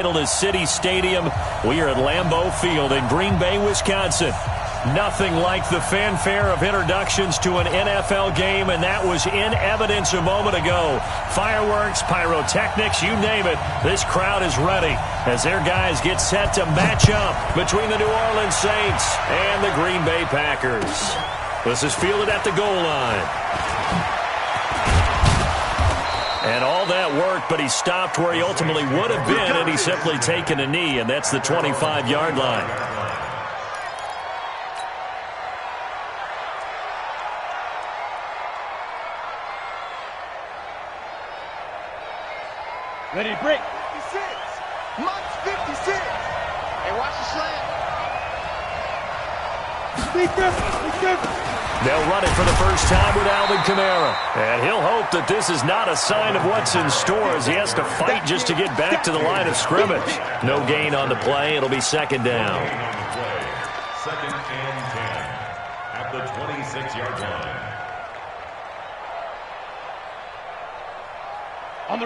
Is City Stadium. We are at Lambeau Field in Green Bay, Wisconsin. Nothing like the fanfare of introductions to an NFL game, and that was in evidence a moment ago. Fireworks, pyrotechnics, you name it. This crowd is ready as their guys get set to match up between the New Orleans Saints and the Green Bay Packers. This is fielded at the goal line. And all that worked, but he stopped where he ultimately would have been, and he's simply taken a knee, and that's the 25-yard line. Ready to break. 56. Mike's 56. Hey, watch the slant. They'll run it for the first time with Alvin Kamara. And he'll hope that this is not a sign of what's in store as he has to fight just to get back to the line of scrimmage. No gain on the play. It'll be second down. Second and 10 at the 26-yard line.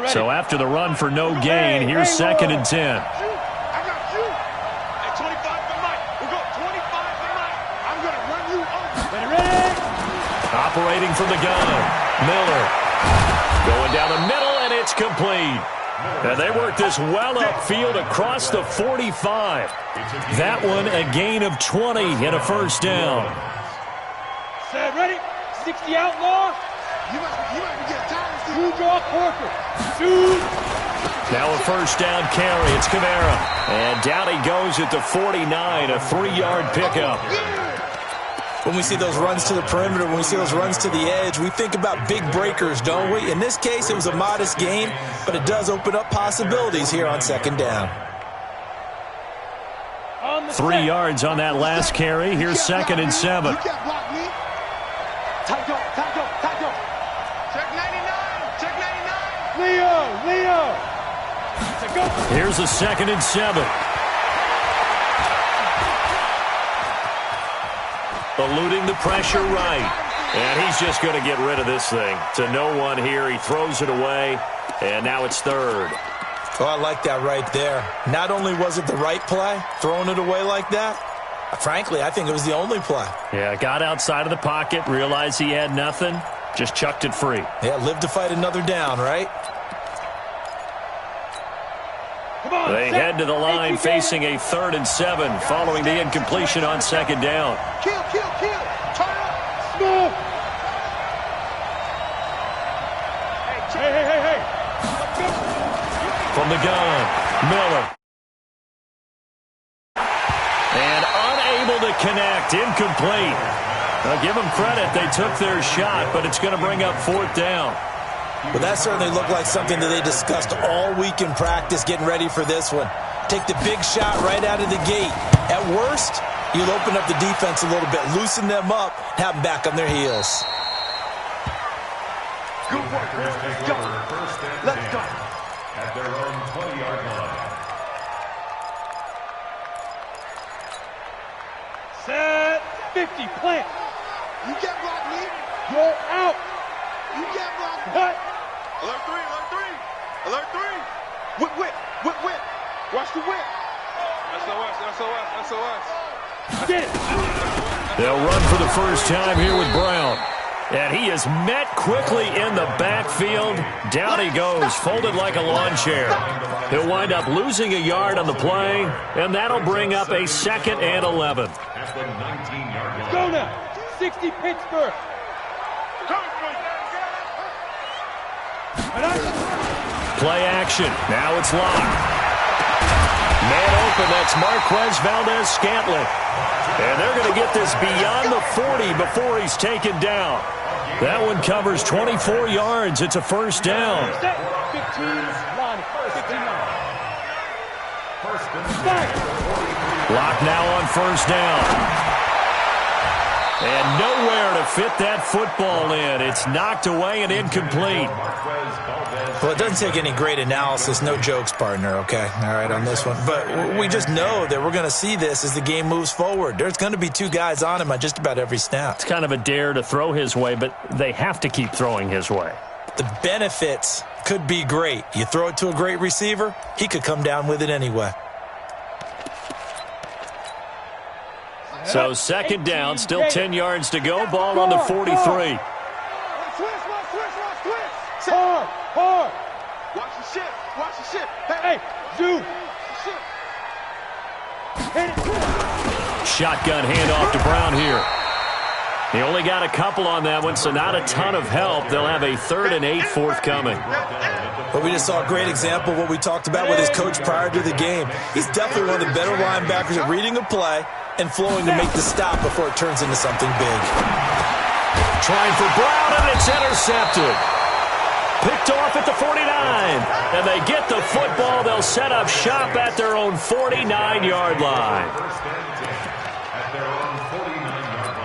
So after the run for no gain, here's second and 10. Operating from the gun, Miller. Going down the middle, and it's complete. And they work this well upfield across the 45. That one a gain of 20 and a first down. Set, ready? 60 outlaw. You might be getting tired. Two draw Corker. Two. Now a first down carry. It's Kamara. And down he goes at the 49, a 3-yard pickup. When we see those runs to the perimeter, when we see those runs to the edge, we think about big breakers, don't we? In this case, it was a modest gain, but it does open up possibilities here on second down. 3 yards on that last carry. Here's second and 7. You can't block me. Tackle. Check 99. Check 99. Leo. Here's a second and 7. Eluding the pressure right. And he's just going to get rid of this thing. To no one here. He throws it away. And now it's third. Oh, I like that right there. Not only was it the right play, throwing it away like that, frankly, I think it was the only play. Yeah, got outside of the pocket, realized he had nothing, just chucked it free. Yeah, live to fight another down, right? They head to the line facing a 3rd and 7 following the incompletion on second down. Kill. Turn up. Smooth. Hey. From the gun, Miller. And unable to connect, incomplete. Now give them credit, they took their shot, but it's going to bring up 4th down. Well, that certainly looked like something that they discussed all week in practice, getting ready for this one. Take the big shot right out of the gate. At worst, you'll open up the defense a little bit, loosen them up, have them back on their heels. Good work, let's go. Let's go. At their own 20-yard line. Set. 50. Plant. You can't block me. You're out. You can't block me. What? Alert 3. Whip. Watch the whip. SOS. Get it. They'll run for the first time here with Brown. And he is met quickly in the backfield. Down he goes, folded like a lawn chair. He'll wind up losing a yard on the play, and that'll bring up a 2nd and 11. At the 19-yard line. Go now. 60 Pittsburgh. Play action. Now it's locked. Man open, that's Marquez Valdez-Scantling. And they're going to get this beyond the 40 before he's taken down. That one covers 24 yards. It's a first down. 15, line, 59. Lock now on first down. And nowhere to fit that football in. It's knocked away and incomplete. Well, it doesn't take any great analysis, no jokes, partner, okay? All right, on this one. But we just know that we're going to see this as the game moves forward. There's going to be 2 guys on him on just about every snap. It's kind of a dare to throw his way, but they have to keep throwing his way. The benefits could be great. You throw it to a great receiver, he could come down with it anyway. So second down, still 10 yards to go. Ball on the 43. Hard. Watch the ship. Watch the ship. Hey, Zoo. Shotgun handoff to Brown here. He only got a couple on that one, so not a ton of help. They'll have a 3rd and 8 forthcoming. But we just saw a great example of what we talked about with his coach prior to the game. He's definitely one of the better linebackers at reading a play and flowing to make the stop before it turns into something big. Trying for Brown, and it's intercepted. Picked off at the 49. And they get the football. They'll set up shop at their own 49-yard line. First and 10 at their own 49-yard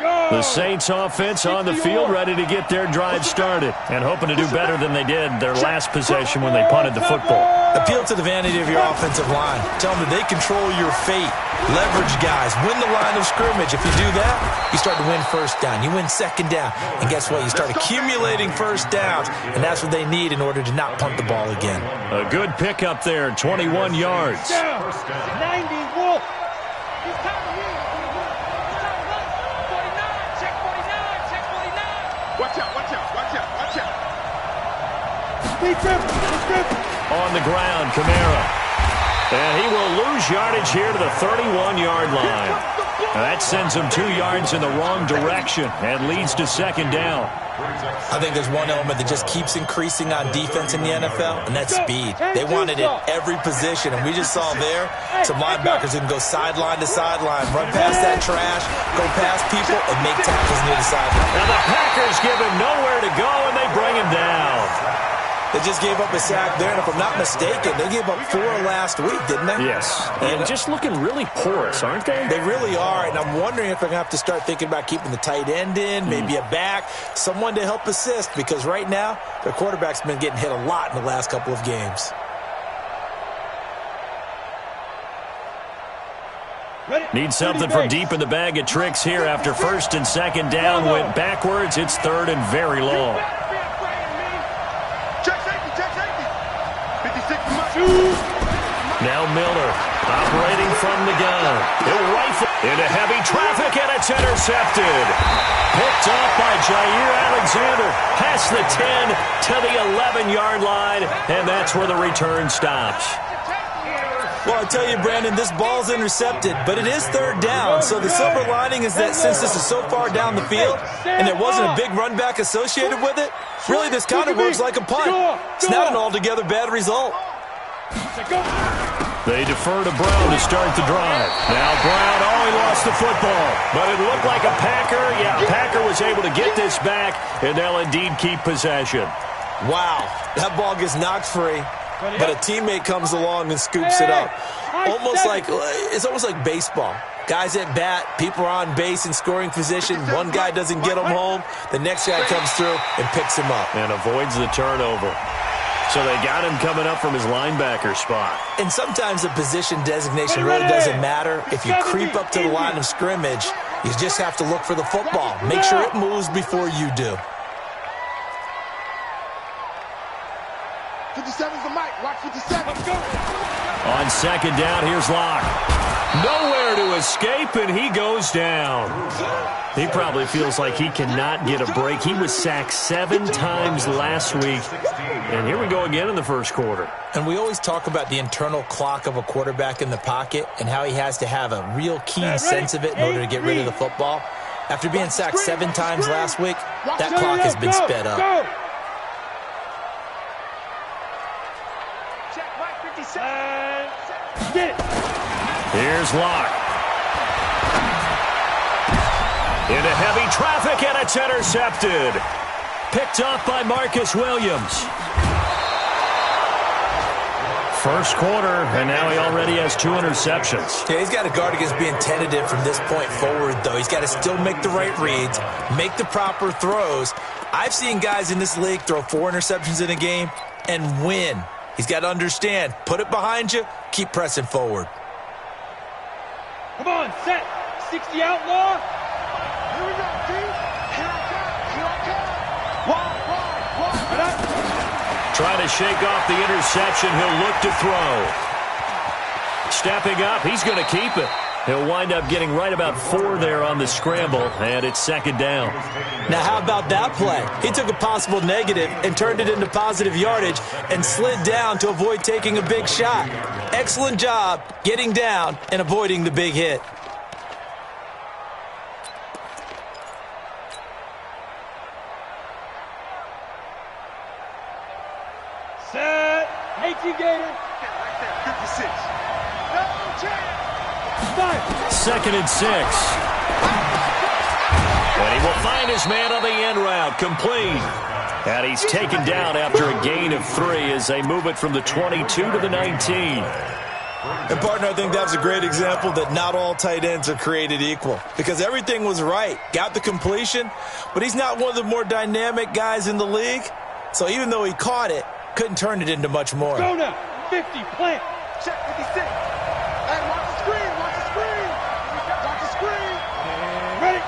line. The Saints offense on the field, ready to get their drive started and hoping to do better than they did their last possession when they punted the football. Appeal to the vanity of your offensive line. Tell them that they control your fate. Leverage guys. Win the line of scrimmage. If you do that, you start to win first down. You win second down. And guess what? You start accumulating first downs. And that's what they need in order to not punt the ball again. A good pickup there, 21 yards. 90 Wolf. Watch out, watch out, watch out, watch out. On the ground, Kamara. And he will lose yardage here to the 31-yard line. That sends him 2 yards in the wrong direction and leads to second down. I think there's one element that just keeps increasing on defense in the NFL, and that's speed. They want it at every position, and we just saw there some linebackers who can go sideline to sideline, run past that trash, go past people, and make tackles near the sideline. Now the Packers give him nowhere to go, and they bring him down. They just gave up a sack there, and if I'm not mistaken, they gave up 4 last week, didn't they? Yes. And just looking really porous, aren't they? They really are, and I'm wondering if they're going to have to start thinking about keeping the tight end in, maybe a back, someone to help assist, because right now, their quarterback's been getting hit a lot in the last couple of games. Need something from deep in the bag of tricks here after first and second down. Went backwards. It's 3rd and very long. Now Miller operating from the gun. He'll rifle into heavy traffic, and it's intercepted. Picked off by Jair Alexander. Past the 10 to the 11-yard line, and that's where the return stops. Well, I tell you, Brandon, this ball's intercepted, but it is 3rd down. So the silver lining is that since this is so far down the field and there wasn't a big run back associated with it, really this kind of works like a punt. It's not an altogether bad result. They defer to Brown to start the drive. Now Brown, he lost the football. But it looked like a Packer. Yeah, Packer was able to get this back, and they'll indeed keep possession. Wow, that ball gets knocked free, but a teammate comes along and scoops it up. It's almost like baseball. Guys at bat, people are on base in scoring position. One guy doesn't get him home. The next guy comes through and picks him up. And avoids the turnover. So they got him coming up from his linebacker spot. And sometimes the position designation really doesn't matter. If you creep up to the line of scrimmage, you just have to look for the football. Make sure it moves before you do. 57's the mic. Watch 57. On second down, here's Locke. Nowhere to escape, and he goes down. He probably feels like he cannot get a break. He was sacked 7 times last week. And here we go again in the first quarter. And we always talk about the internal clock of a quarterback in the pocket and how he has to have a real keen sense of it in order to get rid of the football. After being sacked 7 times last week, that clock has been sped up. Here's Locke. Into heavy traffic, and it's intercepted. Picked off by Marcus Williams. First quarter, and now he already has 2 interceptions. Yeah, he's got to guard against being tentative from this point forward, though. He's got to still make the right reads, make the proper throws. I've seen guys in this league throw 4 interceptions in a game and win. He's got to understand, put it behind you, keep pressing forward. Come on, set. 60 outlaw. Trying to shake off the interception. He'll look to throw. Stepping up, he's going to keep it. He'll wind up getting right about 4 there on the scramble, and it's second down. Now, how about that play? He took a possible negative and turned it into positive yardage and slid down to avoid taking a big shot. Excellent job getting down and avoiding the big hit. Set. 18 Gator. 56. No chance. Second and 6. And he will find his man on the end route, complete. And he's taken down after a gain of 3 as they move it from the 22 to the 19. And, partner, I think that's a great example that not all tight ends are created equal because everything was right. Got the completion, but he's not one of the more dynamic guys in the league. So even though he caught it, couldn't turn it into much more. Go now. 50, plant. Check 56. Hey, watch the screen. Watch the screen. Watch the screen. Ready.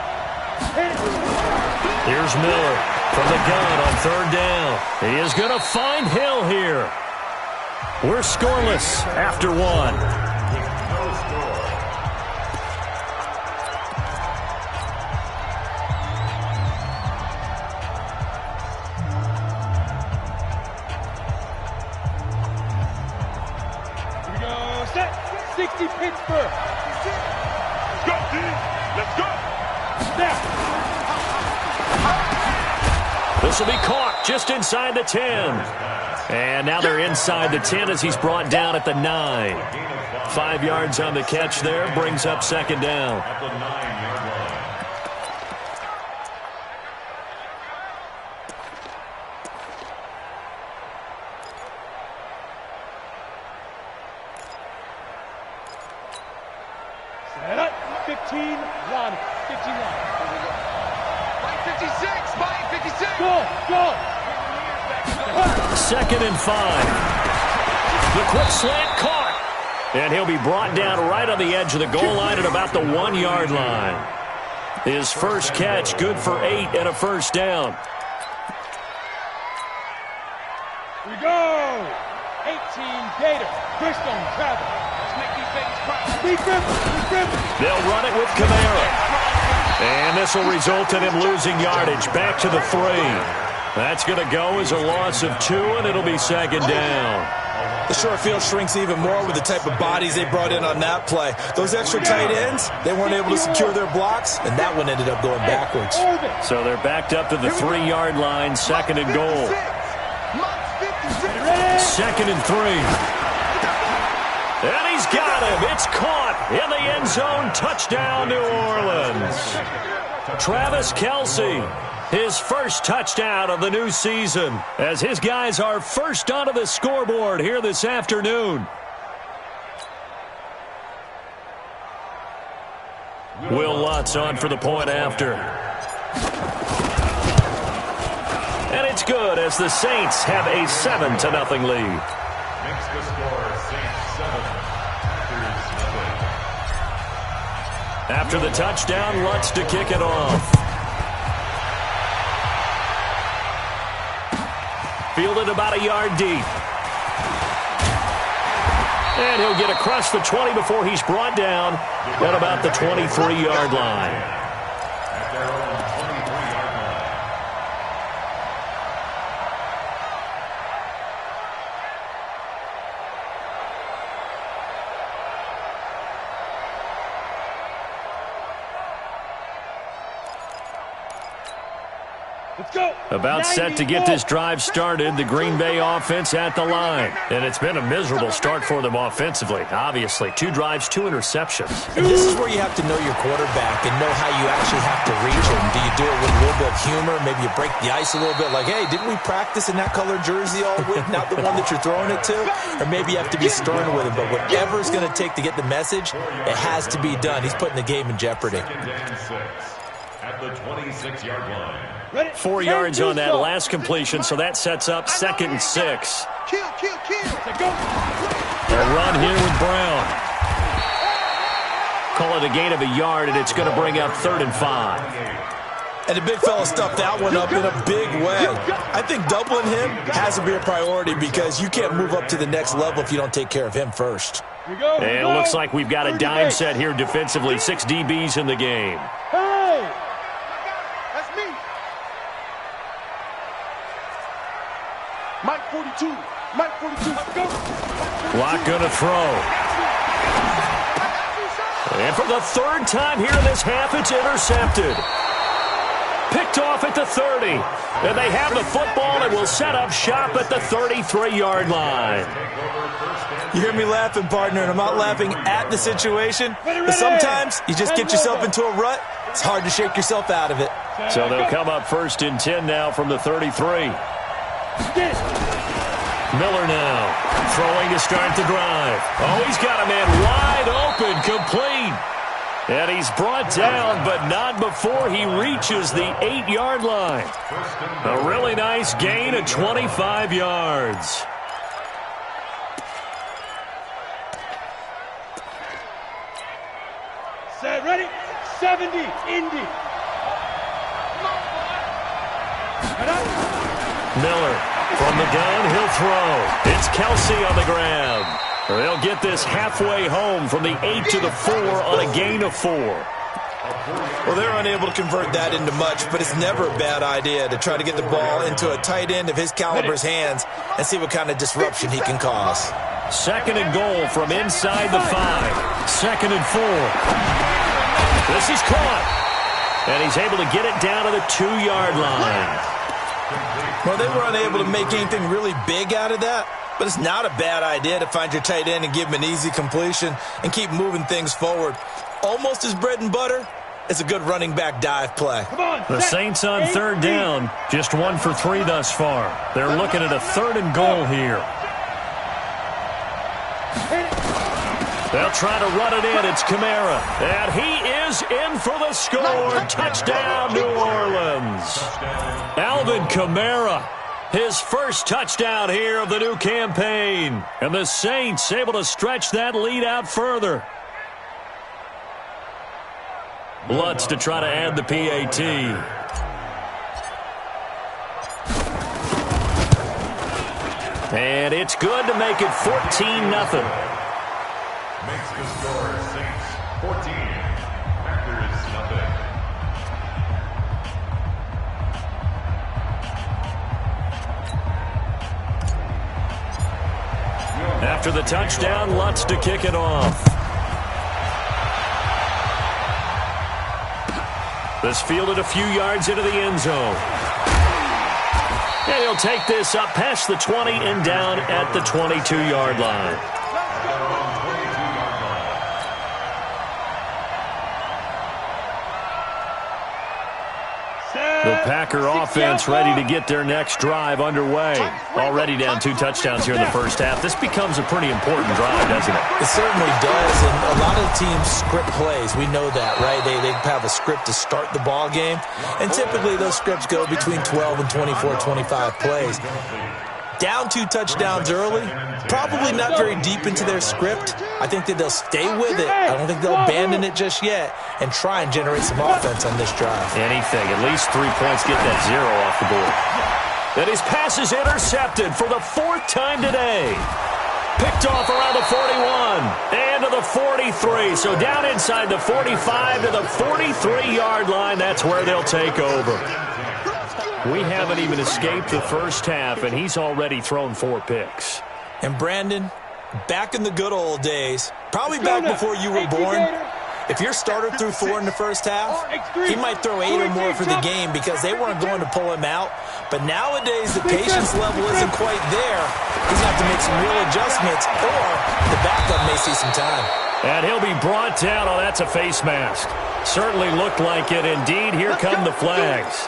Here's Miller from the gun on third down. He is going to find Hill here. We're scoreless after 1. No score. Here we go. Set. 60 Pittsburgh. Let's go, team. Let's go. Snap. This will be caught just inside the 10. And now they're inside the 10 as he's brought down at the 9. 5 yards on the catch there, brings up second down. At the 9-yard line. Set up. 15, Ronnie. 15 line. Mike 56. Mike 56. Go. Go. Second and 5. The quick slant caught. And he'll be brought down right on the edge of the goal line at about the 1-yard line. His first catch, good for 8 and a first down. Here we go. 18 Gator. Christone travel. Let's make these babies cry. They'll run it with Kamara. And this will result in him losing yardage back to the 3. That's going to go as a loss of 2, and it'll be second down. The short field shrinks even more with the type of bodies they brought in on that play. Those extra tight ends, they weren't able to secure their blocks, and that one ended up going backwards. So they're backed up to the 3-yard line, second and goal. Second and 3. And he's got him. It's caught in the end zone. Touchdown, New Orleans. Travis Kelce, his first touchdown of the new season, as his guys are first onto the scoreboard here this afternoon. Will Lutz on for the point after. And it's good as the Saints have a 7-0 lead. Makes the score Saints 7. After the touchdown, Lutz to kick it off. Fielded about a yard deep. And he'll get across the 20 before he's brought down at about the 23-yard line. At their own 23-yard line. Let's go. About set to get this drive started, the Green Bay offense at the line. And it's been a miserable start for them offensively, obviously. 2 drives, 2 interceptions. And this is where you have to know your quarterback and know how you actually have to reach him. Do you do it with a little bit of humor? Maybe you break the ice a little bit, like, hey, didn't we practice in that colored jersey all week, not the one that you're throwing it to? Or maybe you have to be stern with him. But whatever it's going to take to get the message, it has to be done. He's putting the game in jeopardy. Second and 6 at the 26-yard line. 4 yards on that last completion, so that sets up second and 6. Kill. A run here with Brown. Call it a gain of a yard, and it's going to bring up 3rd and 5. And the big fella stuffed that one up in a big way. I think doubling him has to be a priority because you can't move up to the next level if you don't take care of him first. And it looks like we've got a dime set here defensively. 6 DBs in the game. Hey! That's me. Mike 42. Mike 42. Let's go. Clock going to throw. And for the 3rd time here in this half, it's intercepted. Picked off at the 30. And they have the football and will set up shop at the 33-yard line. You hear me laughing, partner, and I'm not laughing at the situation. But sometimes you just get yourself into a rut. It's hard to shake yourself out of it. So they'll come up 1st and 10 now from the 33. Miller now throwing to start the drive. Oh, he's got a man wide open, complete. And he's brought down, but not before he reaches the 8-yard line. A really nice gain of 25 yards. Set, ready? 70, Indy. Miller from the gun, he'll throw. It's Kelsey on the grab. They'll get this halfway home from the 8 to the 4 on a gain of 4. Well, they're unable to convert that into much, but it's never a bad idea to try to get the ball into a tight end of his caliber's hands and see what kind of disruption he can cause. 2nd and goal from inside the 5. 2nd and 4. This is caught. And he's able to get it down to the 2-yard line. Well, they were unable to make anything really big out of that, but it's not a bad idea to find your tight end and give him an easy completion and keep moving things forward. Almost his bread and butter is a good running back dive play. The Saints on 3rd down, just 1 for 3 thus far. They're looking at a 3rd and goal here. They'll try to run it in. It's Kamara. And he is in for the score. Touchdown, New Orleans. Alvin Kamara, his first touchdown here of the new campaign. And the Saints able to stretch that lead out further. Lutz to try to add the PAT. And it's good to make it 14-0. Makes the score Saints 14, Packers nothing. After the touchdown, Lutz to kick it off. This fielded a few yards into the end zone. And he'll take this up past the 20 and down at the 22-yard line. The Packer offense ready to get their next drive underway. Already down 2 touchdowns here in the first half. This becomes a pretty important drive, doesn't it? It certainly does, and a lot of teams script plays. We know that, right? They have a script to start the ball game, and typically those scripts go between 12 and 24, 25 plays. Down 2 touchdowns early, probably not very deep into their script. I think that they'll stay with it. I don't think they'll abandon it just yet and try and generate some offense on this drive. Anything, at least 3 points, get that 0 off the board. And his pass is intercepted for the 4th time today. Picked off around the 41 and to the 43. So down inside the 45 to the 43-yard line. That's where they'll take over. We haven't even escaped the first half, and he's already thrown 4 picks. And Brandon, back in the good old days, probably back before you were born, if your starter threw 4 in the first half, he might throw 8 or more for the game because they weren't going to pull him out. But nowadays, the patience level isn't quite there. He's going to have to make some real adjustments, or the backup may see some time. And he'll be brought down. Oh, that's a face mask. Certainly looked like it. Indeed, here come the flags.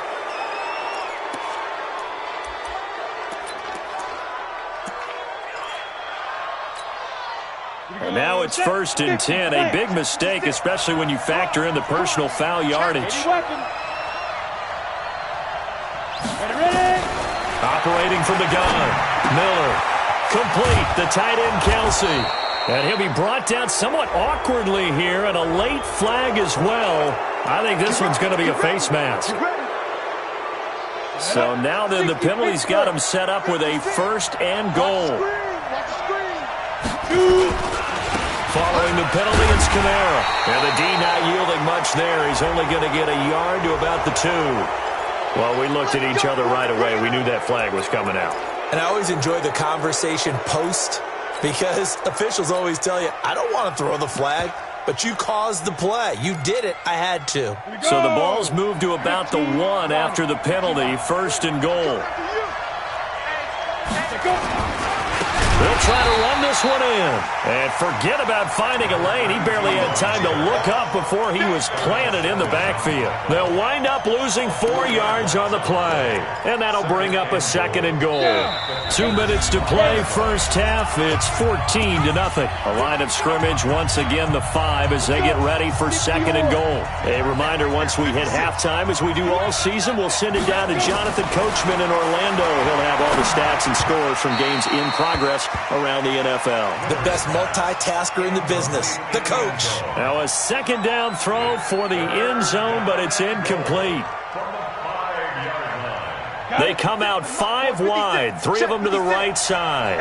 And now it's 1st and 10. A big mistake, especially when you factor in the personal foul yardage. Operating from the gun. Miller. Complete. The tight end, Kelsey. And he'll be brought down somewhat awkwardly here, and a late flag as well. I think this one's going to be a face mask. So now then the penalty's got him set up with a 1st and goal. Following the penalty, it's Kamara. And the D not yielding much there. He's only going to get a yard to about the 2. Well, we looked at each other right away. We knew that flag was coming out. And I always enjoy the conversation post, because officials always tell you, I don't want to throw the flag, but you caused the play. You did it. I had to. So the ball's moved to about the 1 after the penalty. 1st and goal. They'll try to run this one in. And forget about finding a lane. He barely had time to look up before he was planted in the backfield. They'll wind up losing 4 yards on the play. And that'll bring up a 2nd and goal. 2 minutes to play, first half. It's 14-0. A line of scrimmage, once again the 5 as they get ready for 2nd and goal. A reminder, once we hit halftime, as we do all season, we'll send it down to Jonathan Coachman in Orlando. He'll have all the stats and scores from games in progress around the NFL. The best multitasker in the business, the coach. Now a 2nd down throw for the end zone, but it's incomplete. They come out 5 wide, 3 of them to the right side.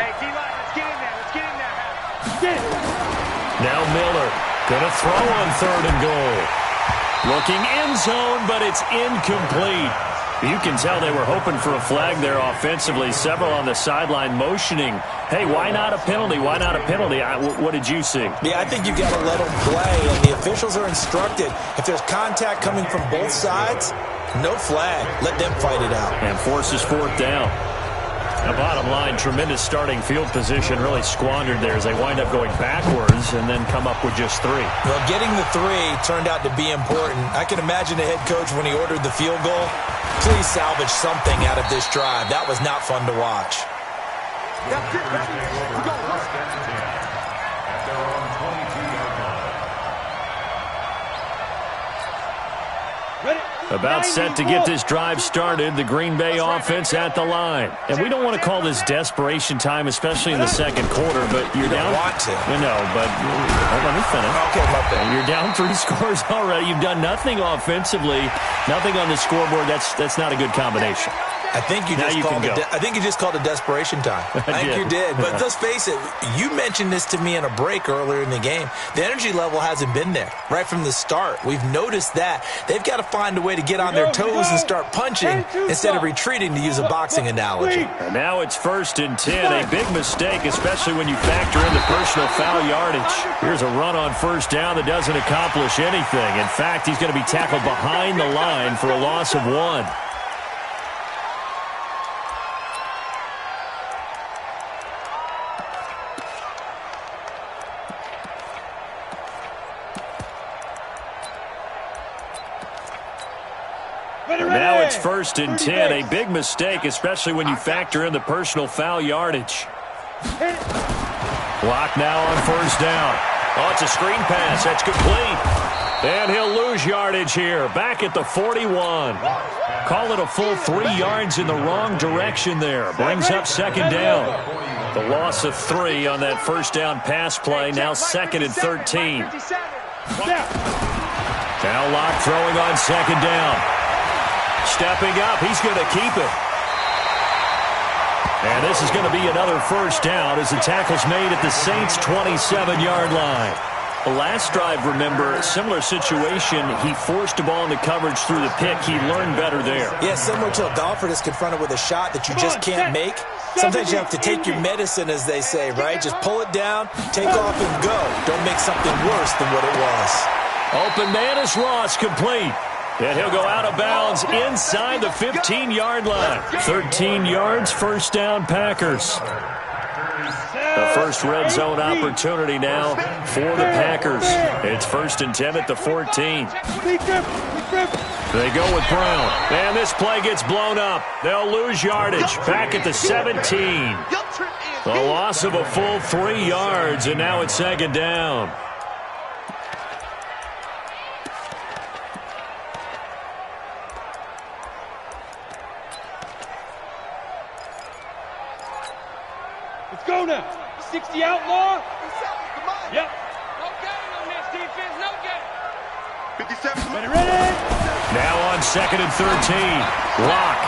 Now Miller going to throw on 3rd and goal. Looking end zone, but it's incomplete. You can tell they were hoping for a flag there offensively. Several on the sideline motioning, hey, why not a penalty? Why not a penalty? What did you see? Yeah, I think you've got to let them play, and the officials are instructed. If there's contact coming from both sides, no flag. Let them fight it out. And forces 4th down. The bottom line, tremendous starting field position, really squandered there as they wind up going backwards and then come up with just 3. Well, getting the 3 turned out to be important. I can imagine the head coach when he ordered the field goal. Please salvage something out of this drive. That was not fun to watch. About set to get this drive started, the Green Bay offense at the line. And we don't want to call this desperation time, especially in the 2nd quarter, but you're down. You want to. No, but let me finish. Okay, my bad. You're down 3 scores already. You've done nothing offensively, nothing on the scoreboard. That's not a good combination. I think you just called it desperation time. I think you did. But let's face it, you mentioned this to me in a break earlier in the game. The energy level hasn't been there right from the start. We've noticed that. They've got to find a way to get on their toes and start punching instead of retreating, to use a boxing analogy. And now it's 1st and 10. A big mistake, especially when you factor in the personal foul yardage. Here's a run on 1st down that doesn't accomplish anything. In fact, he's going to be tackled behind the line for a loss of 1. Now it's 1st and 10. A big mistake, especially when you factor in the personal foul yardage. Block now on 1st down. Oh, it's a screen pass. That's complete. And he'll lose yardage here. Back at the 41. Call it a full 3 yards in the wrong direction there. Brings up 2nd down. The loss of 3 on that 1st down pass play. Now 2nd and 13. Now Locke throwing on 2nd down. Stepping up, he's going to keep it. And this is going to be another 1st down as the tackle's made at the Saints' 27-yard line. The last drive, remember, similar situation. He forced the ball into coverage through the pick. He learned better there. Yeah, similar to a golfer that's confronted with a shot that you just can't make. Sometimes you have to take your medicine, as they say, right? Just pull it down, take off, and go. Don't make something worse than what it was. Open man is Ross, complete. And he'll go out of bounds inside the 15-yard line. 13 yards, 1st down, Packers. The first red zone opportunity now for the Packers. It's 1st and 10 at the 14. They go with Brown. And this play gets blown up. They'll lose yardage. Back at the 17. The loss of a full 3 yards, and now it's 2nd down. Let's go now. 60 outlaw. Yep. No game on this defense, no game. 57. Ready? Now on 2nd and 13. Lock.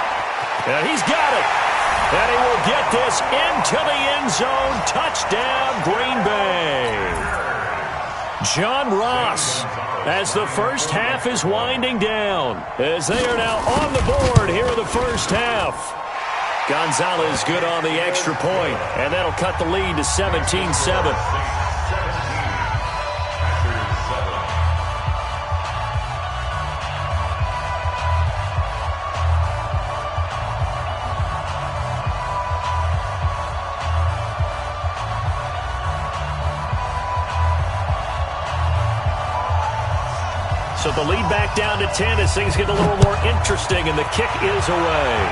And he's got it. And he will get this into the end zone. Touchdown, Green Bay. John Ross, as the first half is winding down, as they are now on the board here in the first half. Gonzalez good on the extra point, and that'll cut the lead to 17-7. So the lead back down to 10 as things get a little more interesting, and the kick is away.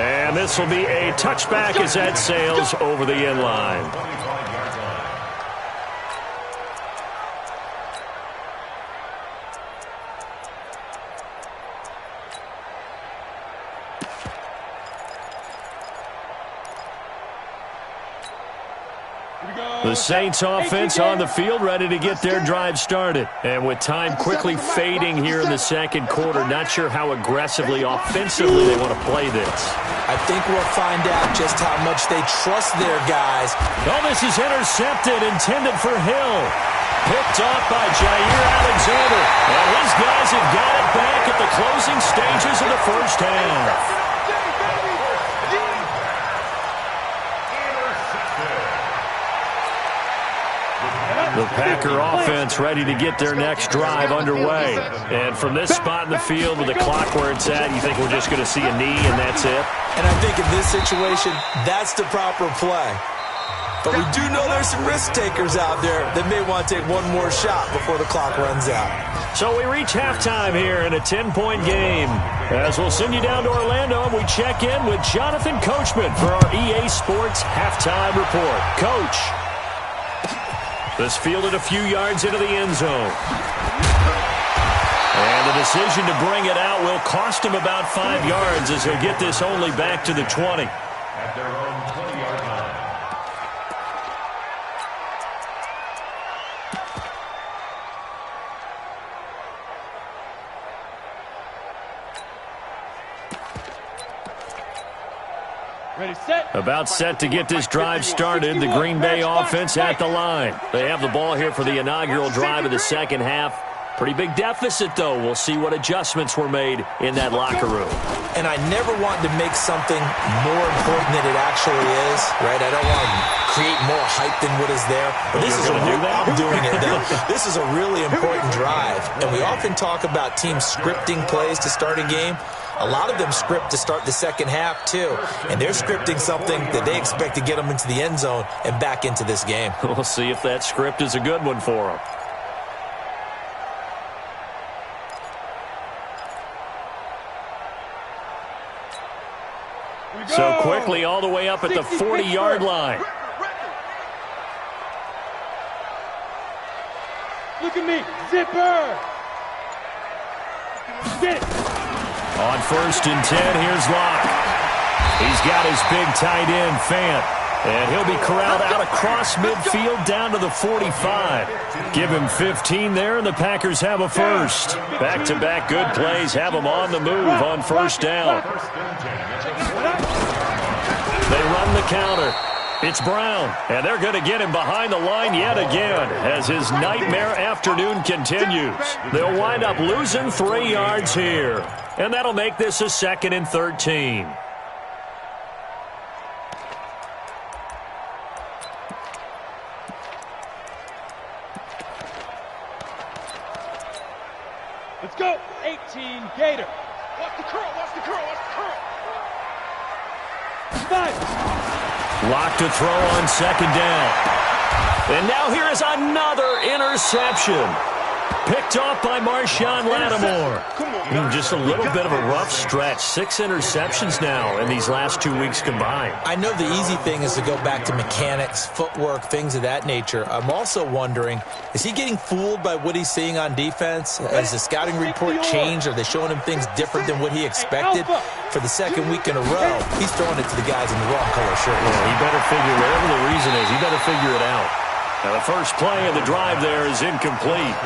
And this will be a touchback as that sails over the end line. The Saints offense on the field, ready to get their drive started. And with time quickly fading here in the second quarter, not sure how aggressively, offensively they want to play this. I think we'll find out just how much they trust their guys. Oh, this is intercepted, intended for Hill. Picked off by Jair Alexander. And his guys have got it back at the closing stages of the first half. The Packer offense ready to get their next drive underway. And from this spot in the field with the clock where it's at, you think we're just going to see a knee and that's it? And I think in this situation, that's the proper play. But we do know there's some risk takers out there that may want to take one more shot before the clock runs out. So we reach halftime here in a 10-point game. As we'll send you down to Orlando, and we check in with Jonathan Coachman for our EA Sports Halftime Report. Coach. This fielded a few yards into the end zone. And the decision to bring it out will cost him about 5 yards as he'll get this only back to the 20. At their own 20-yard line. Ready, set. About set to get this drive started. The Green Bay offense at the line. They have the ball here for the inaugural drive of the second half. Pretty big deficit, though. We'll see what adjustments were made in that locker room. And I never want to make something more important than it actually is, right? I don't want to create more hype than what is there. But this is I'm doing it, though. This is a really important drive. And we often talk about teams scripting plays to start a game. A lot of them script to start the second half, too. And they're scripting something that they expect to get them into the end zone and back into this game. We'll see if that script is a good one for them. So quickly all the way up at the 40-yard line. Look at me. Zipper. Get it. On 1st and 10, here's Locke. He's got his big tight end, Fant. And he'll be corralled out across midfield down to the 45. Give him 15 there, and the Packers have a first. Back-to-back good plays have them on the move on first down. They run the counter. It's Brown, and they're going to get him behind the line yet again as his nightmare afternoon continues. They'll wind up losing 3 yards here, and that'll make this a 2nd and 13. Let's go. 18 Gator. Watch the curl. Watch the curl. Watch the curl. 5. Locked to throw on 2nd down. And now here is another interception. Picked off by Marshawn Lattimore. Just a little bit of a rough stretch. 6 interceptions now in these last 2 weeks combined. I know the easy thing is to go back to mechanics, footwork, things of that nature. I'm also wondering, is he getting fooled by what he's seeing on defense? Has the scouting report changed? Are they showing him things different than what he expected? For the second week in a row, he's throwing it to the guys in the wrong color shirt. He better figure, whatever the reason is, he better figure it out. Now the first play of the drive there is incomplete.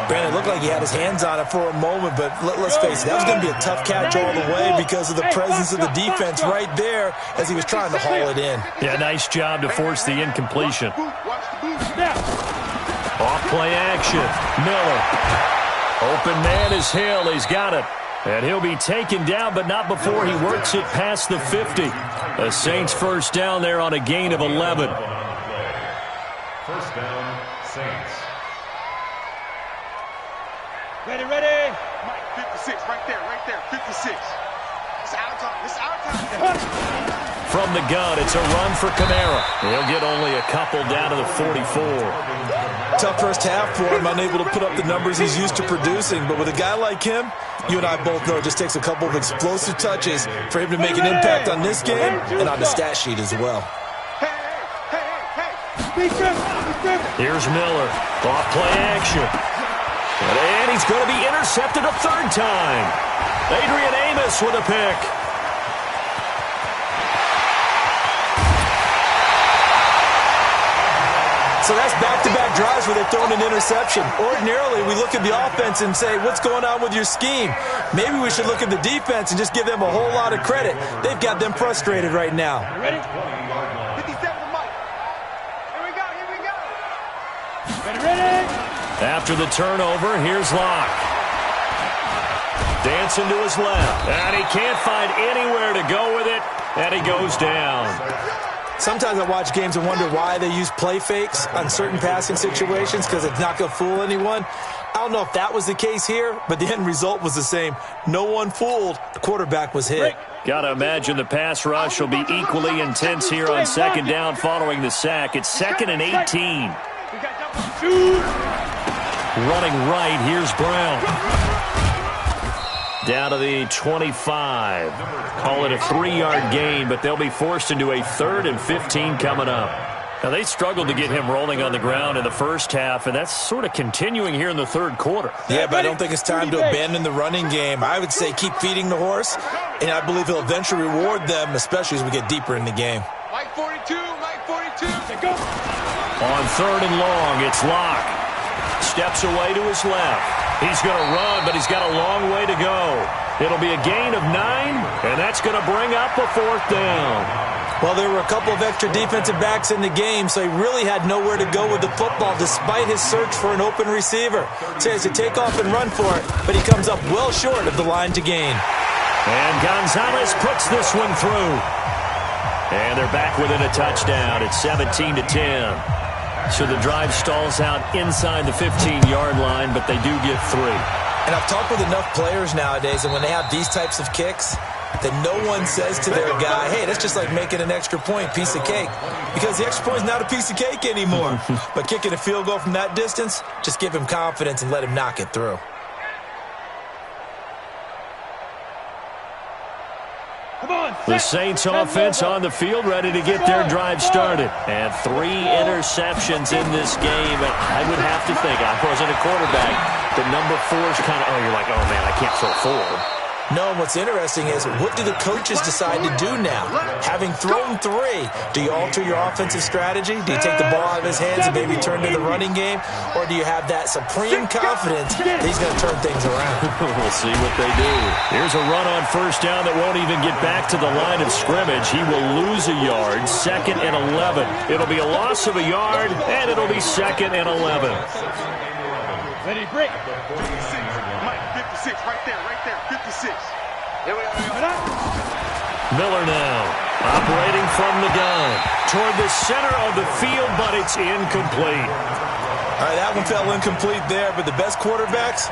Brandon, it looked like he had his hands on it for a moment, but let's face it, that was going to be a tough catch all the way because of the presence of the defense right there as he was trying to haul it in. Yeah, nice job to force the incompletion. Off play action. Miller. Open man is Hill. He's got it. And he'll be taken down, but not before he works it past the 50. The Saints first down there on a gain of 11. First down, Saints. Ready, ready. Mike, 56, right there, 56. It's our time, it's our time. From the gun, it's a run for Kamara. He'll get only a couple down to the 44. Tough first half for him, unable to put up the numbers he's used to producing. But with a guy like him, you and I both know it just takes a couple of explosive touches for him to make an impact on this game and on the stat sheet as well. Here's Miller. Off play action. And he's going to be intercepted a third time. Adrian Amos with a pick. So that's back-to-back drives where they're throwing an interception. Ordinarily, we look at the offense and say, what's going on with your scheme? Maybe we should look at the defense and just give them a whole lot of credit. They've got them frustrated right now. Ready? 57 to Mike. Here we go. Ready? After the turnover, here's Locke. Dancing to his left. And he can't find anywhere to go with it. And he goes down. Sometimes I watch games and wonder why they use play fakes on certain passing situations because it's not going to fool anyone. I don't know if that was the case here, but the end result was the same. No one fooled. The quarterback was hit. Got to imagine the pass rush will be equally intense here on second down following the sack. It's 2nd and 18. Running right, here's Brown. Down to the 25. Call it a 3-yard gain, but they'll be forced into a 3rd and 15 coming up. Now, they struggled to get him rolling on the ground in the first half, and that's sort of continuing here in the third quarter. Yeah, but I don't think it's time to abandon the running game. I would say keep feeding the horse, and I believe he'll eventually reward them, especially as we get deeper in the game. Mike 42. Go. On 3rd and long, it's Locke. Steps away to his left. He's going to run, but he's got a long way to go. It'll be a gain of 9, and that's going to bring up a 4th down. Well, there were a couple of extra defensive backs in the game, so he really had nowhere to go with the football despite his search for an open receiver. So he has to take off and run for it, but he comes up well short of the line to gain. And Gonzalez puts this one through. And they're back within a touchdown. It's 17-10. So the drive stalls out inside the 15-yard line, but they do get 3. And I've talked with enough players nowadays, and when they have these types of kicks, that no one says to their guy, hey, that's just like making an extra point, piece of cake. Because the extra point is not a piece of cake anymore. But kicking a field goal from that distance, just give him confidence and let him knock it through. The Saints offense on the field, ready to get their drive started. And 3 interceptions in this game. And I would have to think, I wasn't a quarterback, the number 4 is kind of, you're like, oh, man, I can't throw 4. No, and what's interesting is, what do the coaches decide to do now? Having thrown 3, do you alter your offensive strategy? Do you take the ball out of his hands and maybe turn to the running game? Or do you have that supreme confidence that he's going to turn things around? We'll see what they do. Here's a run on first down that won't even get back to the line of scrimmage. He will lose a yard, 2nd and 11. It'll be a loss of a yard, and it'll be 2nd and 11. Ready, break. 56. Mike 56, right there, 56. Here we go. Miller now, operating from the gun, toward the center of the field, but it's incomplete. All right, that one fell incomplete there, but the best quarterbacks,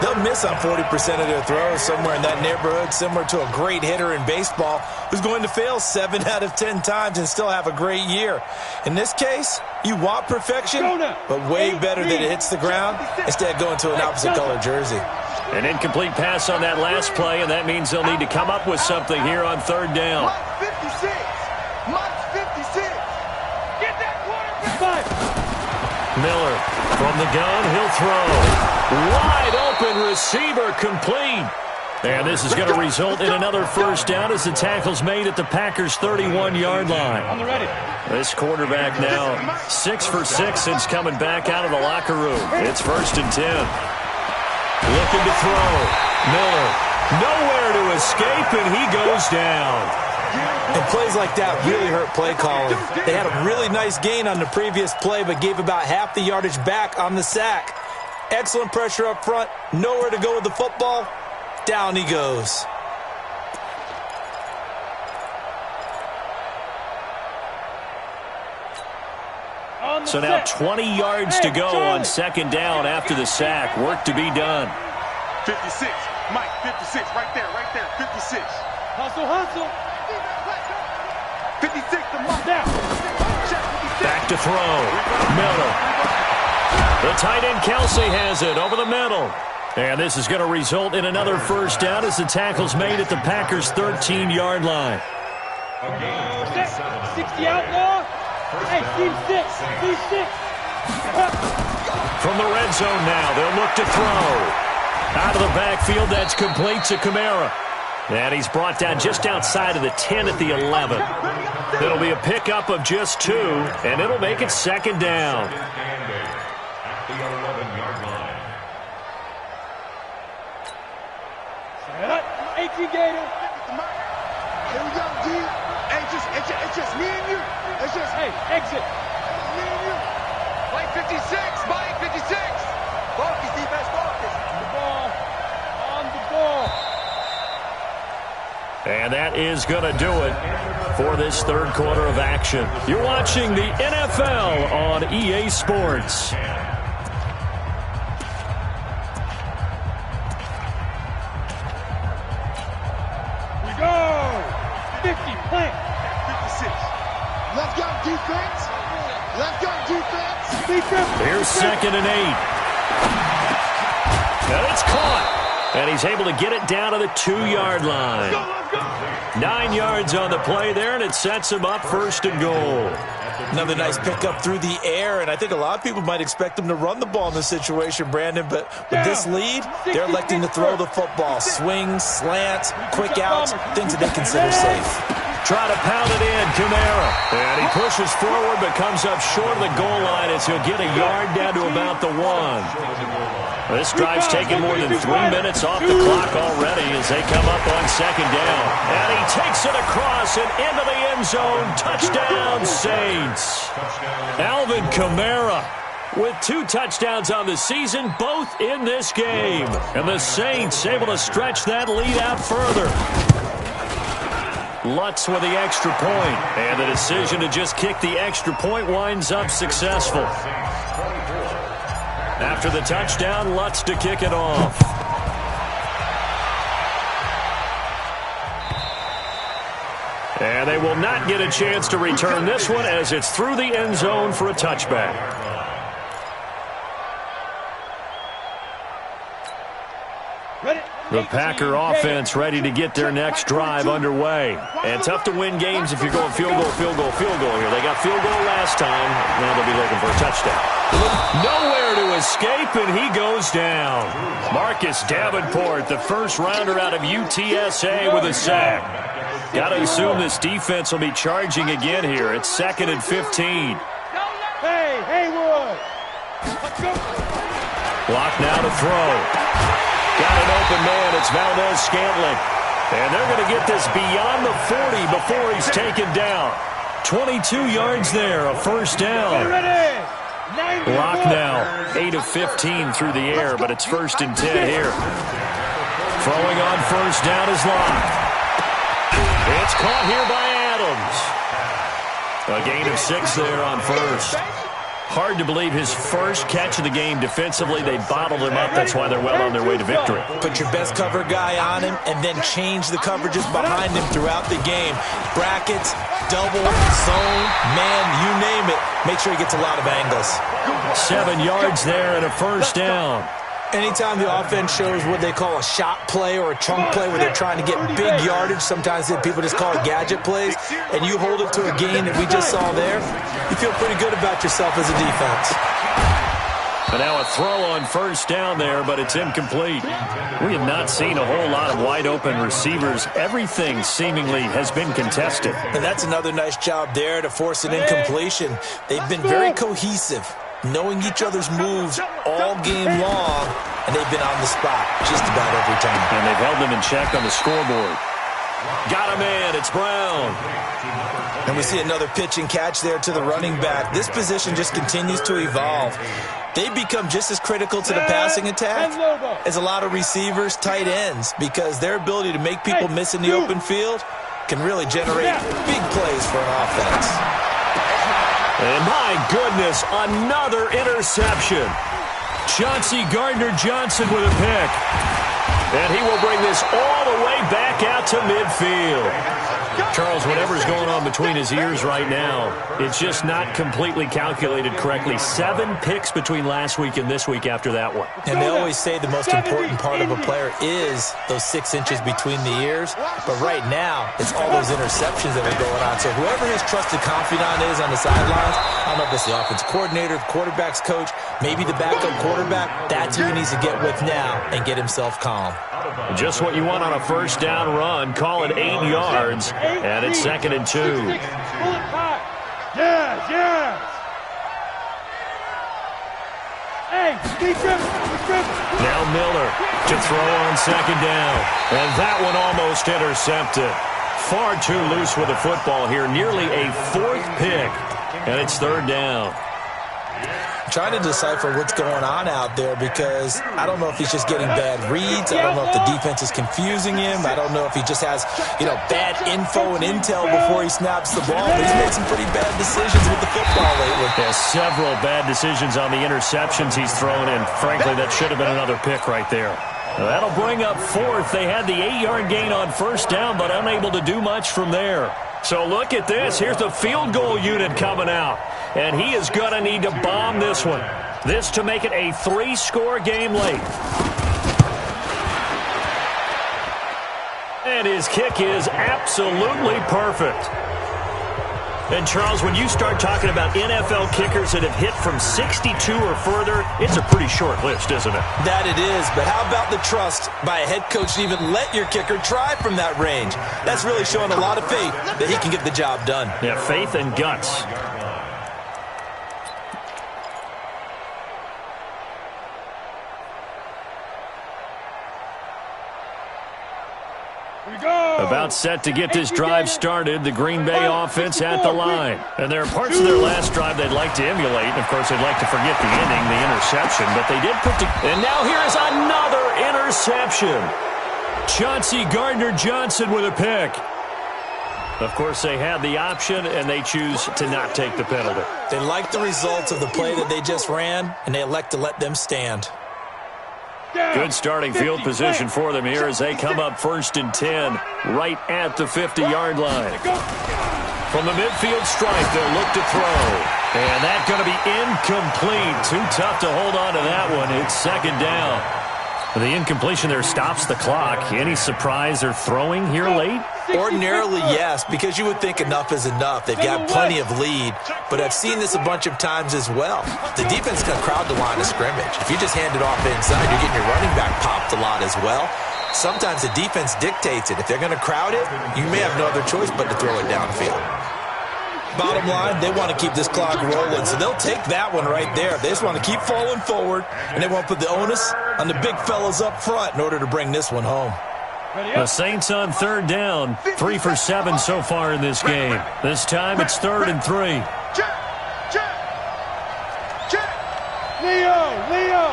They'll miss on 40% of their throws, somewhere in that neighborhood, similar to a great hitter in baseball who's going to fail 7 out of 10 times and still have a great year. In this case, you want perfection, but way better that it hits the ground instead of going to an opposite color jersey. An incomplete pass on that last play, and that means they'll need to come up with something here on third down. Mike 56. Mike 56. Get that quarterback. Miller from the gun, he'll throw. Wide open receiver, complete. And this is going to result in another first down as the tackle's made at the Packers' 31-yard line. On the ready. This quarterback now 6 for 6 since coming back out of the locker room. It's 1st and 10. Looking to throw. Miller nowhere to escape, and he goes down. And plays like that really hurt play calling. They had a really nice gain on the previous play, but gave about half the yardage back on the sack. Excellent pressure up front. Nowhere to go with the football. Down he goes. So now 20 yards to go on 2nd down after the sack. Work to be done. 56. Mike 56. Right there. 56. Hustle. 56 to Mike. Down. Back to throw. Miller. The tight end Kelsey has it over the middle. And this is going to result in another first down as the tackle's made at the Packers' 13-yard line. 60 outlaw. Hey, C6. From the red zone now, they'll look to throw. Out of the backfield, that's complete to Kamara. And he's brought down just outside of the 10 at the 11. It'll be a pickup of just 2, and it'll make it 2nd down. At the 11-yard line. 18 Gator. Here we go, D. Hey, it's just me and you. It's just, Hey, exit. me and you. Mike 56. Mike 56. Focus, defense, focus. On the ball. And that is going to do it for this third quarter of action. You're watching the NFL on EA Sports. We go. 50, plant. 56. Let's go, defense. Let's go, defense. Here's 2nd and 8. And it's caught. And he's able to get it down to the 2-yard line. 9 yards on the play there, and it sets him up 1st and goal. Another nice pickup through the air, and I think a lot of people might expect them to run the ball in this situation, Brandon, but with this lead, they're electing to throw the football. Swings, slants, quick outs, things that they consider safe. Try to pound it in, Kamara. And he pushes forward but comes up short of the goal line as he'll get a yard down to about the 1. This drive's taken more than 3 minutes off the clock already as they come up on 2nd down. And he takes it across and into the end zone. Touchdown, Saints. Alvin Kamara with 2 touchdowns on the season, both in this game. And the Saints able to stretch that lead out further. Lutz with the extra point, and the decision to just kick the extra point winds up successful. After the touchdown, Lutz to kick it off. And they will not get a chance to return this one as it's through the end zone for a touchback. The Packer offense ready to get their next drive underway. And tough to win games if you're going field goal here. They got field goal last time. Now they'll be looking for a touchdown. Nowhere to escape, and he goes down. Marcus Davenport, the first rounder out of UTSA with a sack. Got to assume this defense will be charging again here. It's 2nd and 15. Hey, Haywood. Let's go. Block now to throw. Got an open man. It's Valdez-Scantling. And they're going to get this beyond the 40 before he's taken down. 22 yards there, a first down. Lock now, 8 of 15 through the air, but it's 1st and 10 here. Throwing on first down is Locke. It's caught here by Adams. A gain of 6 there on first. Hard to believe his first catch of the game defensively. They bottled him up. That's why they're well on their way to victory. Put your best cover guy on him and then change the coverages behind him throughout the game. Brackets, double, zone, man, you name it. Make sure he gets a lot of angles. 7 yards there and a first down. Anytime the offense shows what they call a shot play or a chunk play where they're trying to get big yardage, sometimes people just call it gadget plays, and you hold it to a gain that we just saw there, you feel pretty good about yourself as a defense. And now a throw on first down there, but it's incomplete. We have not seen a whole lot of wide-open receivers. Everything seemingly has been contested. And that's another nice job there to force an incompletion. They've been very cohesive, knowing each other's moves all game long, and they've been on the spot just about every time. And they've held them in check on the scoreboard. Got a man, it's Brown. And we see another pitch and catch there to the running back. This position just continues to evolve. They become just as critical to the passing attack as a lot of receivers, tight ends, because their ability to make people miss in the open field can really generate big plays for an offense. And my goodness, another interception. Chauncey Gardner-Johnson with a pick. And he will bring this all the way back out to midfield. Charles, whatever's going on between his ears right now, it's just not completely calculated correctly. 7 picks between last week and this week after that one. And they always say the most important part of a player is those 6 inches between the ears. But right now, it's all those interceptions that are going on. So whoever his trusted confidant is on the sidelines, I don't know if it's the offensive coordinator, the quarterback's coach, maybe the backup quarterback, that's who he needs to get with now and get himself calm. Just what you want on a first down run. Call it 8 yards, and it's 2nd and 2. Yes. Hey, Now Miller to throw on 2nd down. And that one almost intercepted. Far too loose with the football here. Nearly a 4th pick, and it's 3rd down. Trying to decipher what's going on out there because I don't know if he's just getting bad reads. I don't know if the defense is confusing him. I don't know if he just has, bad info and intel before he snaps the ball. But he's made some pretty bad decisions with the football lately. There's several bad decisions on the interceptions he's thrown, and frankly, that should have been another pick right there. Now, that'll bring up 4th. They had the 8-yard gain on first down, but unable to do much from there. So look at this. Here's the field goal unit coming out. And he is going to need to bomb this one. This to make it a 3-score game late. And his kick is absolutely perfect. And, Charles, when you start talking about NFL kickers that have hit from 62 or further, it's a pretty short list, isn't it? That it is, but how about the trust by a head coach to even let your kicker try from that range? That's really showing a lot of faith that he can get the job done. Yeah, faith and guts. About set to get this drive started, the Green Bay offense at the line. And there are parts of their last drive they'd like to emulate. And, of course, they'd like to forget the inning, the interception. But they did put the... And now here is another interception. Chauncey Gardner-Johnson with a pick. Of course, they had the option, and they choose to not take the penalty. They like the results of the play that they just ran, and they elect to let them stand. Good starting field position for them here as they come up 1st and 10 right at the 50-yard line. From the midfield stripe, they'll look to throw. And that's going to be incomplete. Too tough to hold on to that one. It's 2nd down. The incompletion there stops the clock. Any surprise they're throwing here late? Ordinarily, yes, because you would think enough is enough. They've got plenty of lead, but I've seen this a bunch of times as well. The defense can crowd the line of scrimmage. If you just hand it off inside, you're getting your running back popped a lot as well. Sometimes the defense dictates it. If they're going to crowd it, you may have no other choice but to throw it downfield. Bottom line, they want to keep this clock rolling, so they'll take that one right there. They just want to keep falling forward, and they want to put the onus on the big fellas up front in order to bring this one home. The Saints on 3rd down, 3 for 7 so far in this game. This time it's 3rd and 3. Leo!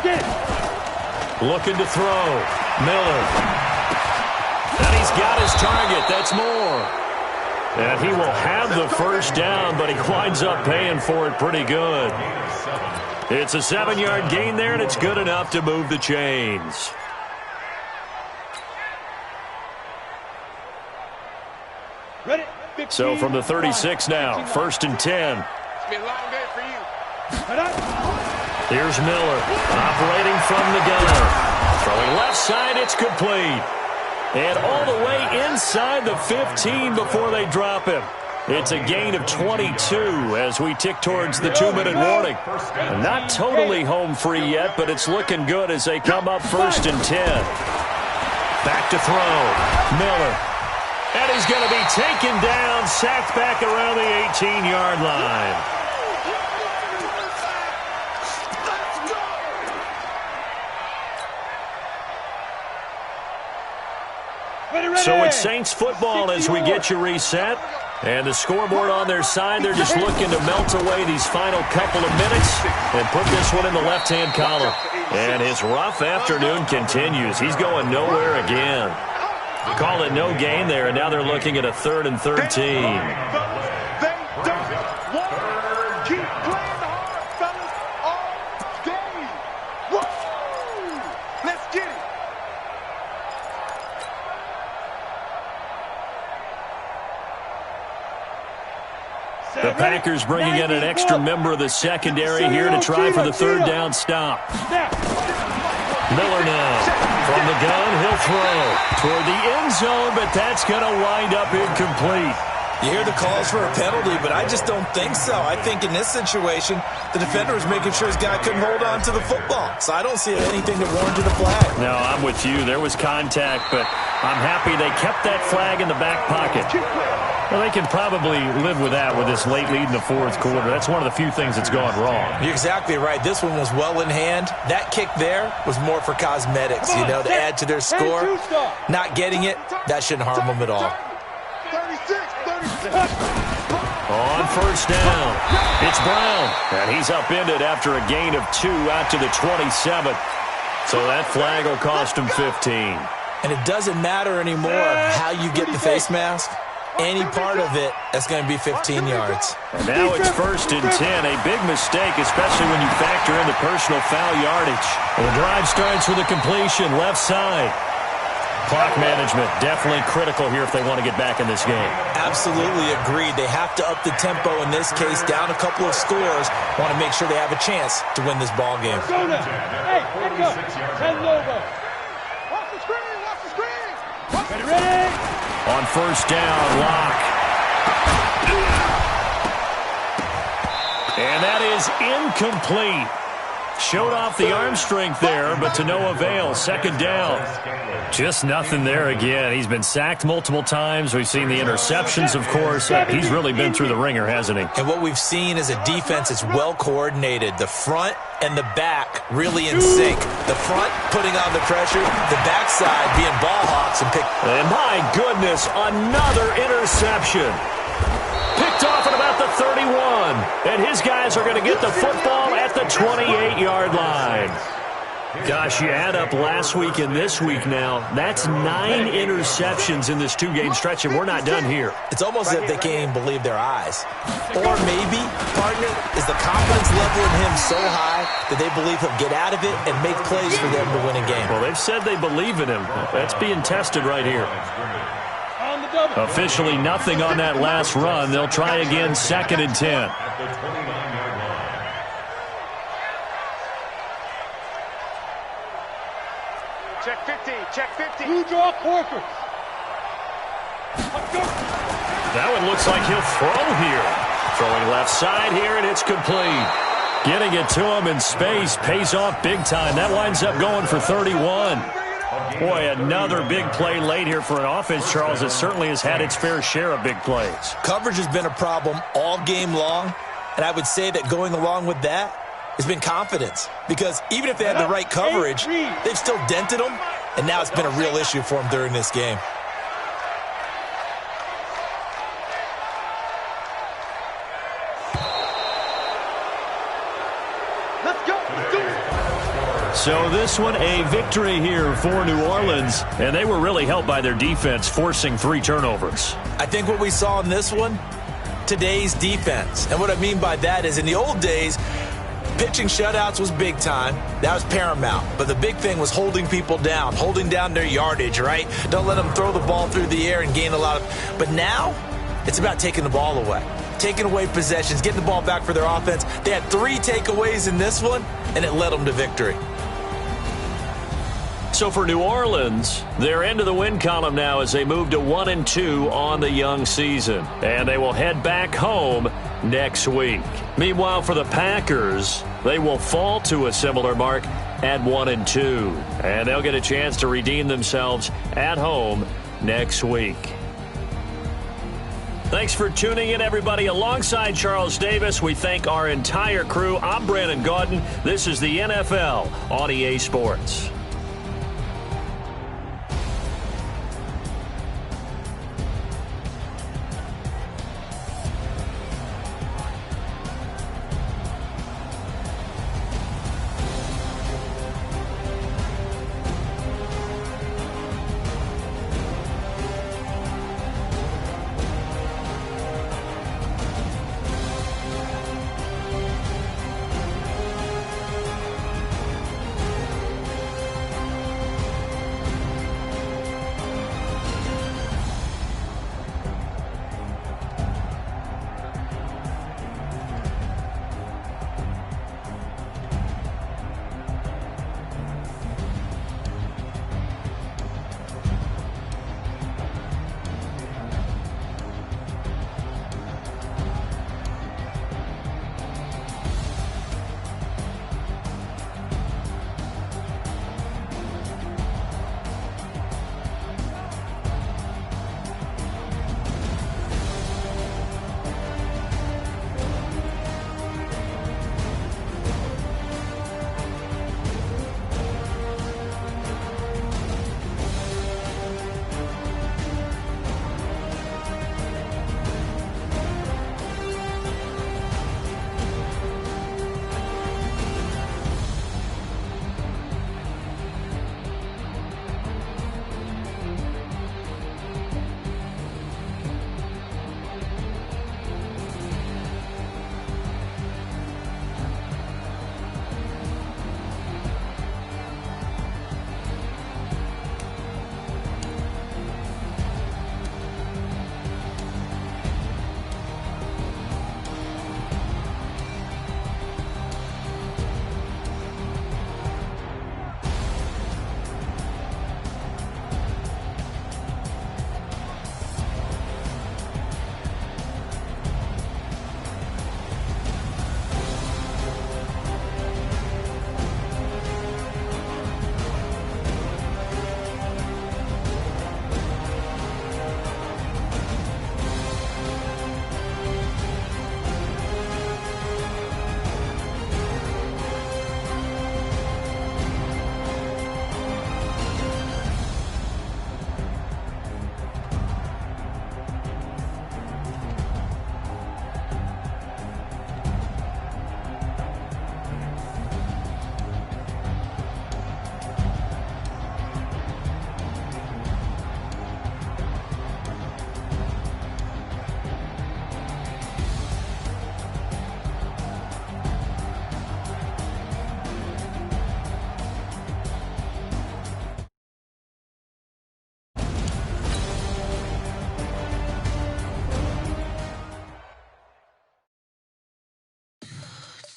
Get it! Looking to throw. Miller. And he's got his target. That's Moore. And he will have the first down, but he winds up paying for it pretty good. It's a 7-yard gain there, and it's good enough to move the chains. So from the 36 now, 1st and 10. It's been a long day for you. Here's Miller, operating from the gun. Throwing left side, it's complete. And all the way inside the 15 before they drop him. It's a gain of 22 as we tick towards the 2-minute warning. And not totally home free yet, but it's looking good as they come up 1st and 10. Back to throw. Miller. And he's going to be taken down, sacked back around the 18-yard line. So it's Saints football as we get you reset. And the scoreboard on their side, they're just looking to melt away these final couple of minutes and put this one in the left-hand column. And his rough afternoon continues. He's going nowhere again. Call it no gain there, and now they're looking at a 3rd and 13. They don't want to keep playing hard, fellas, all day. Woo! Let's get it. The Packers bringing in an extra member of the secondary here to try for the 3rd down stop. Miller now. From the gun, he'll throw toward the end zone, but that's going to wind up incomplete. You hear the calls for a penalty, but I just don't think so. I think in this situation, the defender was making sure his guy couldn't hold on to the football. So I don't see anything that warranted a flag. No, I'm with you. There was contact, but I'm happy they kept that flag in the back pocket. Well, they can probably live with that with this late lead in the 4th quarter. That's one of the few things that's gone wrong. You're exactly right. This one was well in hand. That kick there was more for cosmetics, to add to their score. Not getting it, that shouldn't harm them at all. 36. On 1st down, it's Brown. And he's upended after a gain of 2 out to the 27. So that flag will cost him 15. And it doesn't matter anymore how you get the face mask. Any part of it, that's going to be 15 yards. And now it's 1st and 10. A big mistake, especially when you factor in the personal foul yardage. The drive starts with a completion, left side. Clock management, definitely critical here if they want to get back in this game. Absolutely agreed. They have to up the tempo in this case, down a couple of scores. Want to make sure they have a chance to win this ball game. Go now. Hey, let's go. Send over. Watch the screen, watch the screen. Ready? On 1st down, Lock. And that is incomplete. Showed off the arm strength there, but to no avail. 2nd down. Just nothing there again. He's been sacked multiple times. We've seen the interceptions, of course. He's really been through the ringer, hasn't he? And what we've seen is a defense that's well coordinated. The front and the back really in sync. The front putting on the pressure, the backside being ball hawks and pick. And my goodness, another interception. Picked off at about the 31. And his guys are going to get the football at the 28-yard line. Gosh, you add up last week and this week now, that's 9 interceptions in this 2-game stretch, and we're not done here. It's almost as if they can't even believe their eyes. Or maybe, partner, is the confidence level in him so high that they believe he'll get out of it and make plays for them to win a game. Well, they've said they believe in him. That's being tested right here. Officially nothing on that last run. They'll try again, 2nd and 10. Check 50, check 50. Blue draw quarters. That one looks like he'll throw here. Throwing left side here, and it's complete. Getting it to him in space pays off big time. That winds up going for 31. Boy, another big play late here for an offense, Charles, that certainly has had its fair share of big plays. Coverage has been a problem all game long, and I would say that going along with that has been confidence. Because even if they had the right coverage, they've still dented them, and now it's been a real issue for them during this game. So this one, a victory here for New Orleans, and they were really helped by their defense forcing 3 turnovers. I think what we saw in this one, today's defense. And what I mean by that is in the old days, pitching shutouts was big time. That was paramount. But the big thing was holding people down, holding down their yardage, right? Don't let them throw the ball through the air and gain a lot of... But now, it's about taking the ball away. Taking away possessions, getting the ball back for their offense. They had 3 takeaways in this one, and it led them to victory. So for New Orleans, they're into the win column now as they move to 1-2 on the young season. And they will head back home next week. Meanwhile, for the Packers, they will fall to a similar mark at 1-2. And they'll get a chance to redeem themselves at home next week. Thanks for tuning in, everybody. Alongside Charles Davis, we thank our entire crew. I'm Brandon Gaudin. This is the NFL on EA Sports.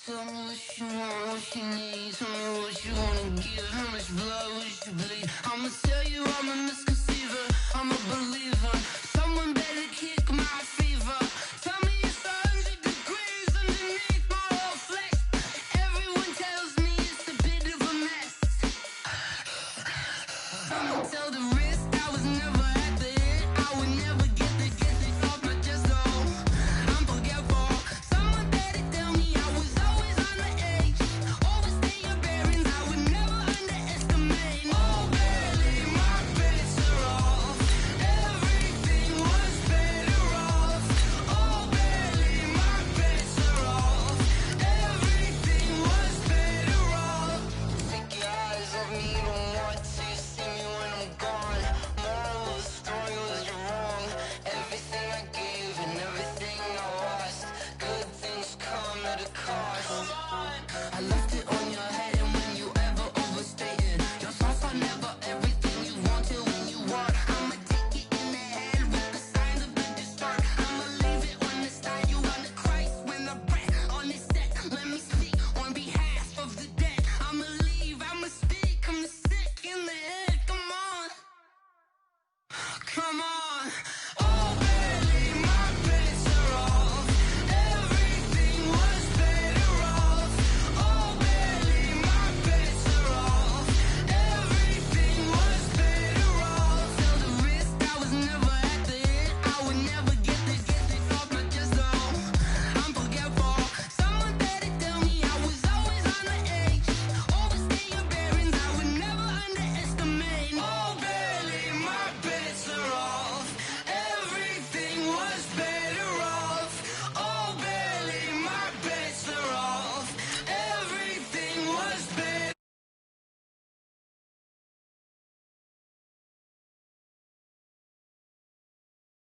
Tell me what you want, what you need. Tell me what you wanna give. How much blood would you bleed? I'ma tell you I'm a misconceiver. I'm a believer. Someone better kick my fever. Tell me it's 100 degrees underneath my whole flesh. Everyone tells me it's a bit of a mess. I'ma tell the risk I was never at the end. I would never get the off my chest though. I'm forgetful. Someone better tell me I was always on the edge. Overstay your bearings. I would never underestimate. Come on.